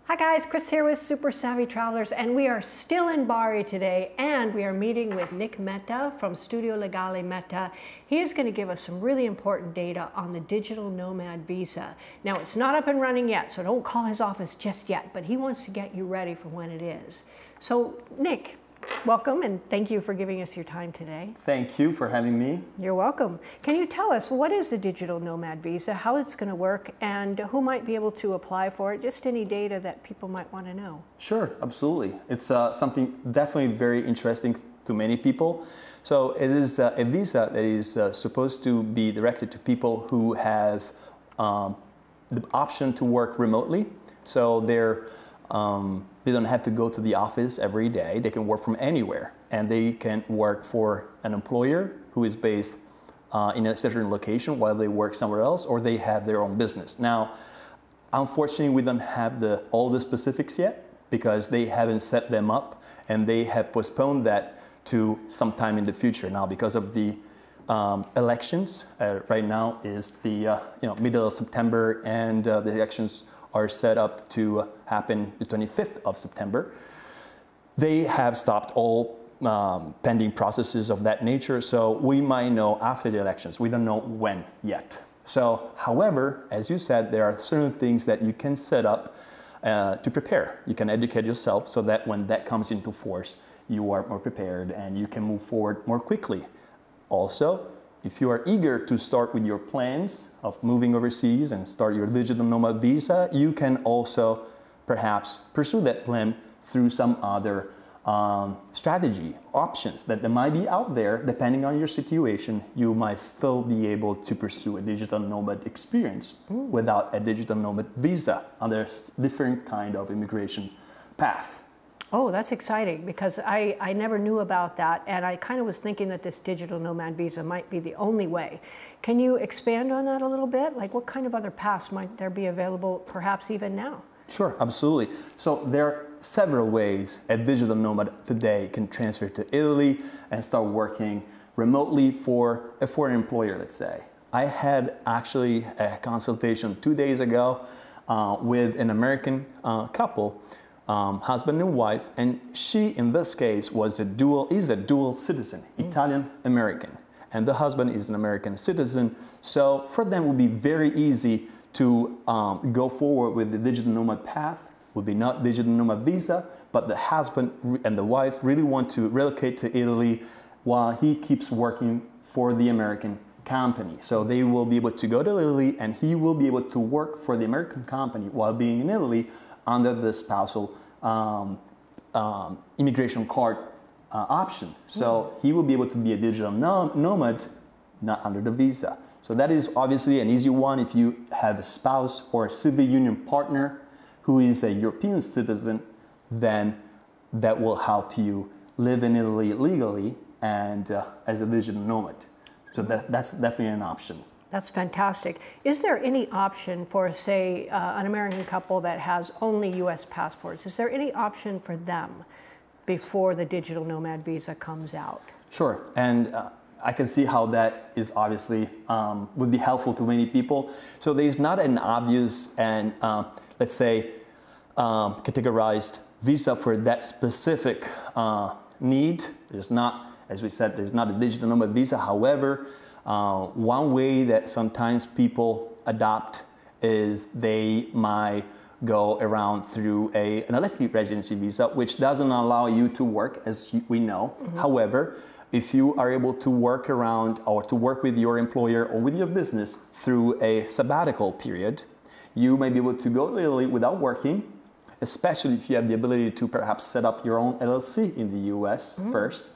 Hi guys, Chris here with Super Savvy Travelers, and we are still in Bari today, and we are meeting with Nick Metta from Studio Legale Metta. He is going to give us some really important data on the Digital Nomad Visa. Now, it's not up and running yet, so don't call his office just yet, but he wants to get you ready for when it is. So, Nick, welcome, and thank you for giving us your time today. Thank you for having me. You're welcome. Can you tell us what is the Digital Nomad Visa, how it's going to work, and who might be able to apply for it? Just any data that people might want to know. Sure, absolutely. It's something definitely very interesting to many people. So it is a visa that is supposed to be directed to people who have the option to work remotely. So they don't have to go to the office every day. They can work from anywhere, and they can work for an employer who is based in a certain location while they work somewhere else, or they have their own business. Now, unfortunately, we don't have all the specifics yet because they haven't set them up, and they have postponed that to sometime in the future. Now, because of the elections, right now is the middle of September, and the elections are set up to happen the 25th of September. They have stopped all pending processes of that nature, so we might know after the elections. We don't know when yet. So, however, as you said, there are certain things that you can set up to prepare. You can educate yourself so that when that comes into force, you are more prepared and you can move forward more quickly. Also, if you are eager to start with your plans of moving overseas and start your Digital Nomad Visa, you can also perhaps pursue that plan through some other strategy options that might be out there. Depending on your situation, you might still be able to pursue a digital nomad experience without a digital nomad visa under a different kind of immigration path. Oh, that's exciting, because I never knew about that, and I kind of was thinking that this Digital Nomad Visa might be the only way. Can you expand on that a little bit? Like, what kind of other paths might there be available, perhaps even now? Sure, absolutely. So there are several ways a digital nomad today can transfer to Italy and start working remotely for a foreign employer, let's say. I had actually a consultation 2 days ago with an American couple, husband and wife, and she, in this case, is a dual citizen, Italian American, and the husband is an American citizen. So for them, it would be very easy to go forward with the digital nomad path. Would be not digital nomad visa, but the husband and the wife really want to relocate to Italy while he keeps working for the American company. So they will be able to go to Italy, and he will be able to work for the American company while being in Italy under the spousal immigration card option. So he will be able to be a digital nomad, not under the visa. So that is obviously an easy one if you have a spouse or a civil union partner who is a European citizen. Then that will help you live in Italy legally and as a digital nomad. So that's definitely an option. That's fantastic. Is there any option for, say, an American couple that has only U.S. passports? Is there any option for them before the Digital Nomad Visa comes out? Sure, and I can see how that is obviously would be helpful to many people. So there is not an obvious and, let's say, categorized visa for that specific need. There's not, as we said, there's not a Digital Nomad Visa. However, one way that sometimes people adopt is they might go around through an elective residency visa, which doesn't allow you to work, as we know. However, if you are able to work around or to work with your employer or with your business through a sabbatical period, you may be able to go to Italy without working, especially if you have the ability to perhaps set up your own LLC in the US first.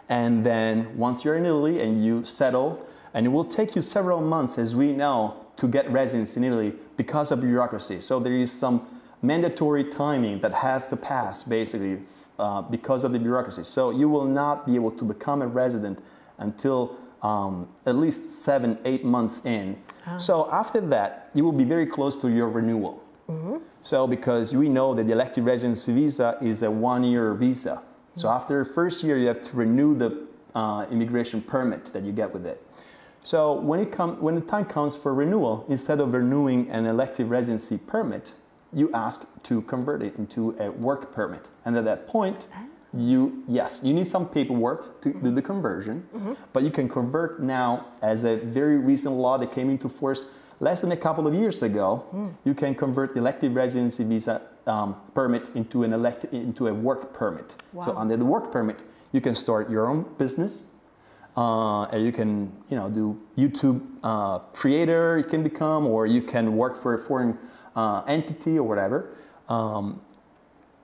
And then once you're in Italy and you settle, and it will take you several months, as we know, to get residence in Italy because of bureaucracy. So there is some mandatory timing that has to pass, basically, because of the bureaucracy. So you will not be able to become a resident until at least 7-8 months in. So after that, you will be very close to your renewal. So because we know that the elective residency visa is a 1-year visa. So after the first year, you have to renew the immigration permit that you get with it. So when the time comes for renewal, instead of renewing an elective residency permit, you ask to convert it into a work permit. And at that point, you need some paperwork to do the conversion, but you can convert now as a very recent law that came into force less than a couple of years ago. You can convert the elective residency visa permit into a work permit. Wow. So under the work permit, you can start your own business. And you can, do YouTube creator. You can become, or you can work for a foreign entity or whatever,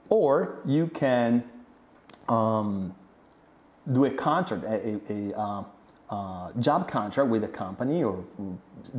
or you can do a contract, a job contract with a company or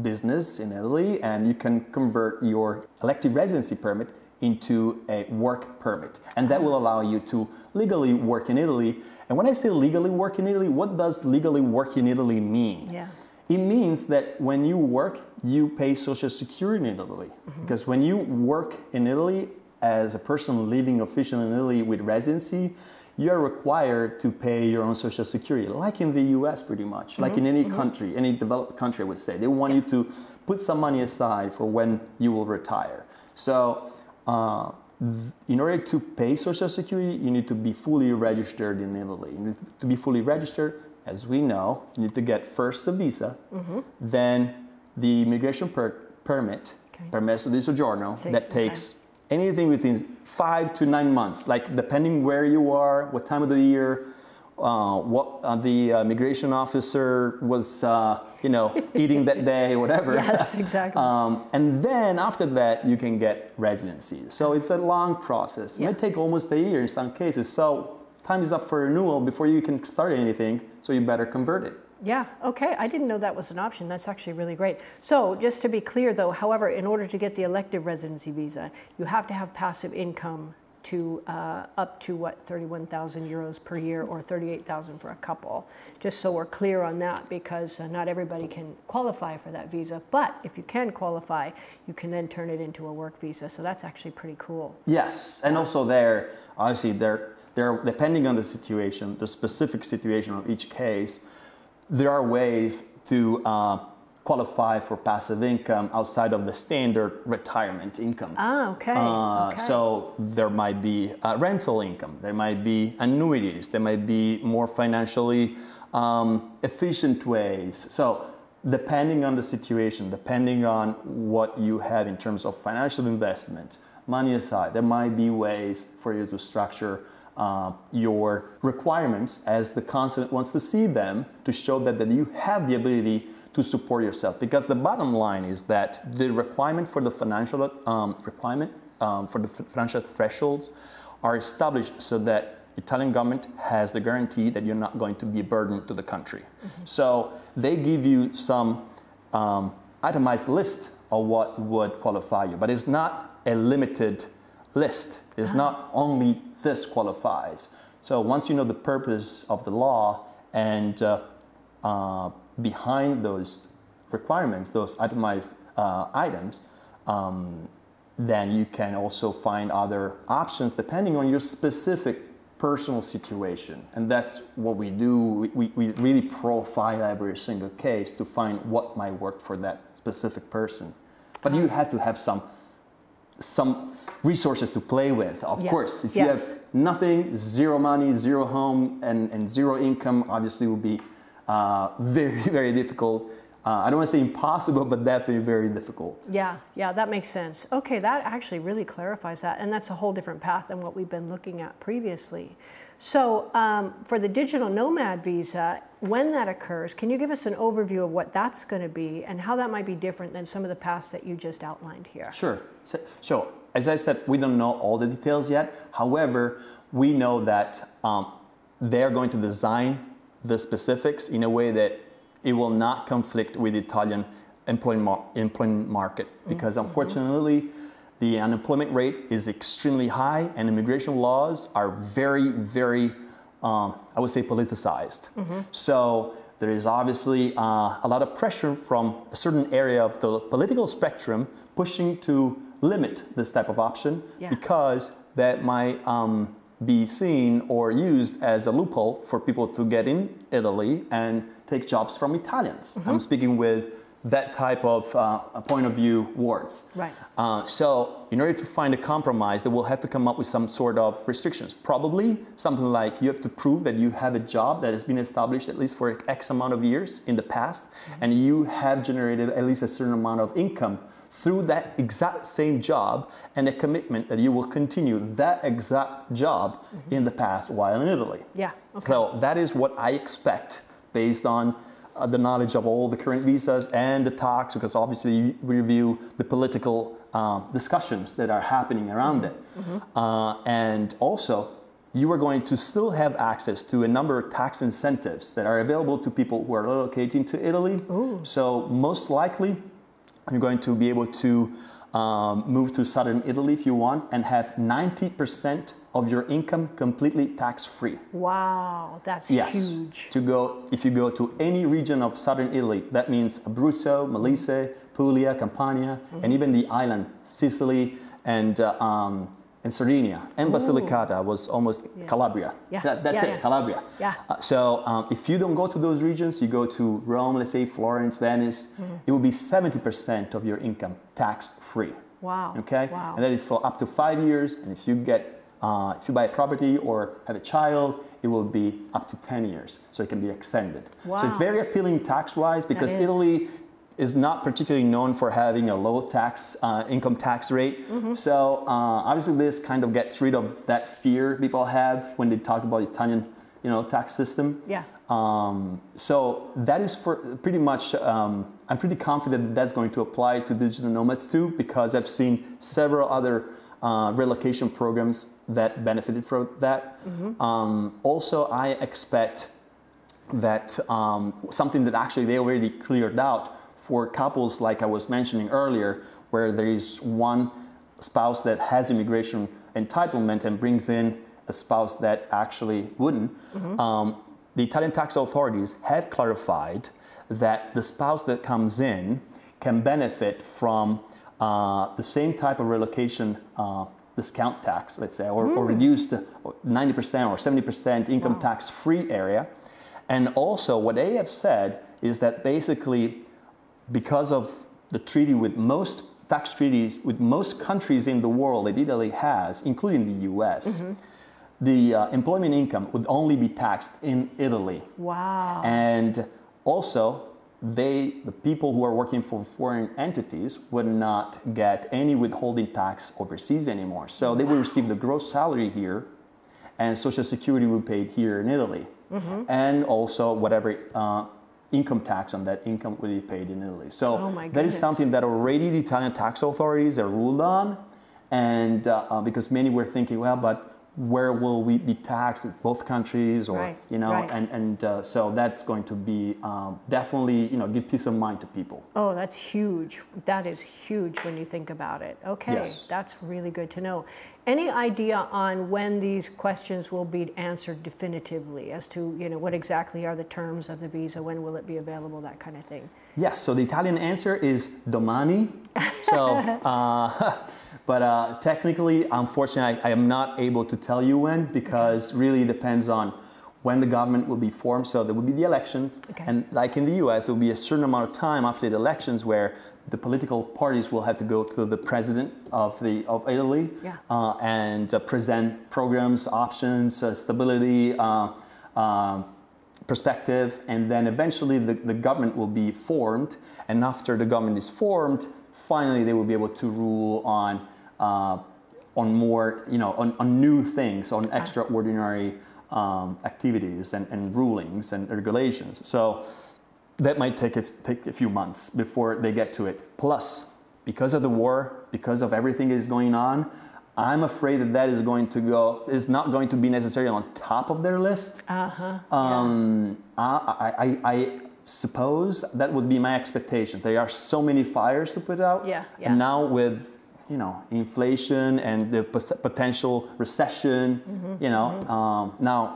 business in Italy, and you can convert your elective residency permit into a work permit. And that will allow you to legally work in Italy. And when I say legally work in Italy, what does legally work in Italy mean? Yeah. It means that when you work, you pay Social Security in Italy. Because when you work in Italy as a person living officially in Italy with residency, you are required to pay your own Social Security, like in the US pretty much, like in any country, any developed country, I would say. They want you to put some money aside for when you will retire. So in order to pay Social Security, you need to be fully registered in Italy. You need to be fully registered. As we know, you need to get first the visa, then the immigration permit, permesso di soggiorno, that takes anything within 5 to 9 months, like depending where you are, what time of the year, what the immigration officer was, eating that day, whatever. Yes, exactly. And then after that, you can get residency. So it's a long process. It might take almost a year in some cases. So time is up for renewal before you can start anything, so you better convert it. Yeah, okay. I didn't know that was an option. That's actually really great. So just to be clear though, however, in order to get the elective residency visa, you have to have passive income to up to what, 31,000 euros per year or 38,000 for a couple. Just so we're clear on that, because not everybody can qualify for that visa. But if you can qualify, you can then turn it into a work visa. So that's actually pretty cool. Yes, and also obviously there, depending on the situation, the specific situation of each case, there are ways to qualify for passive income outside of the standard retirement income. Ah, okay. So there might be rental income, there might be annuities, there might be more financially efficient ways. So depending on the situation, depending on what you have in terms of financial investment, money aside, there might be ways for you to structure your requirements as the consulate wants to see them, to show that you have the ability to support yourself. Because the bottom line is that the requirement for the financial financial thresholds are established so that Italian government has the guarantee that you're not going to be a burden to the country. So they give you some itemized list of what would qualify you, but it's not a limited list. It's not only this qualifies. So once you know the purpose of the law and behind those requirements, those itemized items, then you can also find other options depending on your specific personal situation. And that's what we do. We really profile every single case to find what might work for that specific person. But you have to have some resources to play with. Of course, if you have nothing, zero money, zero home, and zero income, obviously will be very, very difficult. I don't want to say impossible, but definitely very difficult. Yeah, that makes sense. Okay, that actually really clarifies that, and that's a whole different path than what we've been looking at previously. So for the Digital Nomad Visa, when that occurs, can you give us an overview of what that's going to be and how that might be different than some of the paths that you just outlined here? Sure. So as I said, we don't know all the details yet. However, we know that they're going to design the specifics in a way that it will not conflict with the Italian employment market, because unfortunately, the unemployment rate is extremely high and immigration laws are very, very, I would say, politicized. So there is obviously a lot of pressure from a certain area of the political spectrum pushing to limit this type of option, because that might be seen or used as a loophole for people to get in Italy and take jobs from Italians. I'm speaking with that type of point of view works. Right. So in order to find a compromise, they will have to come up with some sort of restrictions. Probably something like you have to prove that you have a job that has been established at least for X amount of years in the past, and you have generated at least a certain amount of income through that exact same job, and a commitment that you will continue that exact job in the past while in Italy. Yeah. Okay. So that is what I expect based on the knowledge of all the current visas and the talks, because obviously we review the political discussions that are happening around it. And also, you are going to still have access to a number of tax incentives that are available to people who are relocating to Italy. Ooh. So most likely, you're going to be able to move to southern Italy if you want and have 90% of your income completely tax-free. Wow, that's huge. If you go to any region of southern Italy, that means Abruzzo, Molise, Puglia, Campania, and even the island, Sicily and Sardinia, and Basilicata was almost Calabria. Yeah. That's it, Calabria. Yeah. So if you don't go to those regions, you go to Rome, let's say Florence, Venice, it will be 70% of your income tax-free. Wow. Okay. Wow. And that is for up to 5 years, and if you buy a property or have a child, it will be up to 10 years, so it can be extended. Wow. So it's very appealing tax-wise because Italy is not particularly known for having a low tax income tax rate. So obviously this kind of gets rid of that fear people have when they talk about Italian, tax system. Yeah. So that is for pretty much, I'm pretty confident that's going to apply to digital nomads too, because I've seen several other relocation programs that benefited from that. Also, I expect that something that actually they already cleared out for couples like I was mentioning earlier, where there is one spouse that has immigration entitlement and brings in a spouse that actually wouldn't. The Italian tax authorities have clarified that the spouse that comes in can benefit from the same type of relocation discount tax, let's say, or reduced 90% or 70% income tax free area. And also what they have said is that basically because of the treaty with most tax treaties with most countries in the world that Italy has, including the US, the employment income would only be taxed in Italy. Wow. And also, the people who are working for foreign entities would not get any withholding tax overseas anymore. So they will receive the gross salary here, and Social Security will be paid here in Italy. And also whatever income tax on that income will be paid in Italy. So that is something that already the Italian tax authorities are ruled on. And because many were thinking, well, but where will we be taxed in both countries, or so that's going to be definitely give peace of mind to people. Oh, that's huge. That is huge when you think about it. Okay, yes. That's really good to know. Any idea on when these questions will be answered definitively as to what exactly are the terms of the visa, when will it be available, that kind of thing? Yes. So the Italian answer is domani. So. But technically, unfortunately, I am not able to tell you when, because really depends on when the government will be formed. So there will be the elections, and like in the US, there will be a certain amount of time after the elections where the political parties will have to go through the president of Italy and present programs, options, stability, perspective, and then eventually the government will be formed. And after the government is formed, finally they will be able to rule on more, on new things, on extraordinary activities and rulings and regulations. So that might take a few months before they get to it. Plus, because of the war, because of everything that is going on, I'm afraid that is not going to be necessarily on top of their list. I suppose that would be my expectation. There are so many fires to put out, and now with inflation and the potential recession, now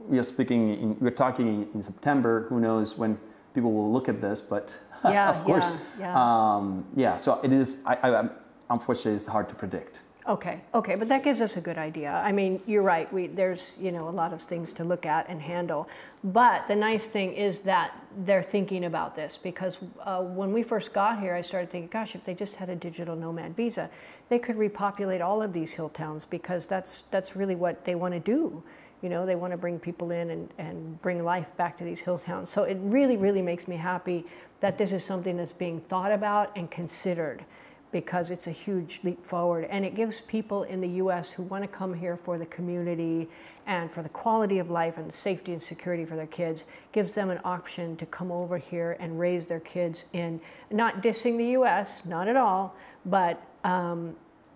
we're talking in September. Who knows when people will look at this? But of course, so it is. Unfortunately, it's hard to predict. Okay, okay, but that gives us a good idea. I mean, you're right. There's, you know, a lot of things to look at and handle. But the nice thing is that they're thinking about this, because when we first got here, I started thinking, gosh, if they just had a digital nomad visa, they could repopulate all of these hill towns, because that's really what they want to do. You know, they want to bring people in and bring life back to these hill towns. So it really, really makes me happy that this is something that's being thought about and considered, because it's a huge leap forward, and it gives people in the U.S. who want to come here for the community and for the quality of life and the safety and security for their kids, gives them an option to come over here and raise their kids in, not dissing the U.S., not at all, but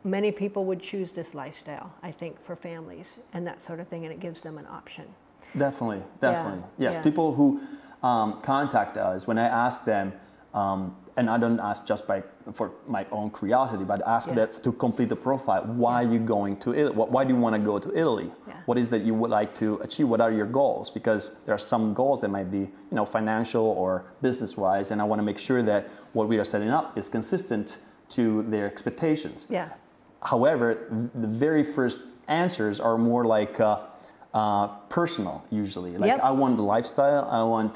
many people would choose this lifestyle, I think, for families and that sort of thing, and it gives them an option. Definitely, definitely. Yeah, Yes, yeah. people who contact us, when I ask them, and I don't ask just for my own curiosity, but ask them to complete the profile. Why are you going to Italy? Why do you want to go to Italy? Yeah. What is that you would like to achieve? What are your goals? Because there are some goals that might be, you know, financial or business-wise, and I want to make sure that what we are setting up is consistent to their expectations. Yeah. However, the very first answers are more like personal, usually. Like, Yep. I want the lifestyle, I want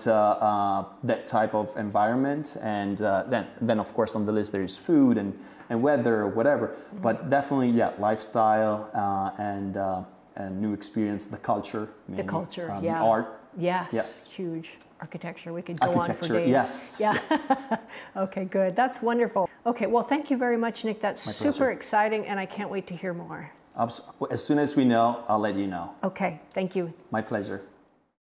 that type of environment, and then of course on the list there is food and weather or whatever. Mm-hmm. But definitely, yeah, lifestyle and new experience, the culture, The culture, the yeah. art. Yes, Yes. huge. Architecture, we could go on for Architecture, days. yes, Yeah. yes. Okay, good. That's wonderful. Okay, well, thank you very much, Nick. That's My super pleasure. exciting, and I can't wait to hear more. As soon as we know, I'll let you know. Okay, thank you. My pleasure.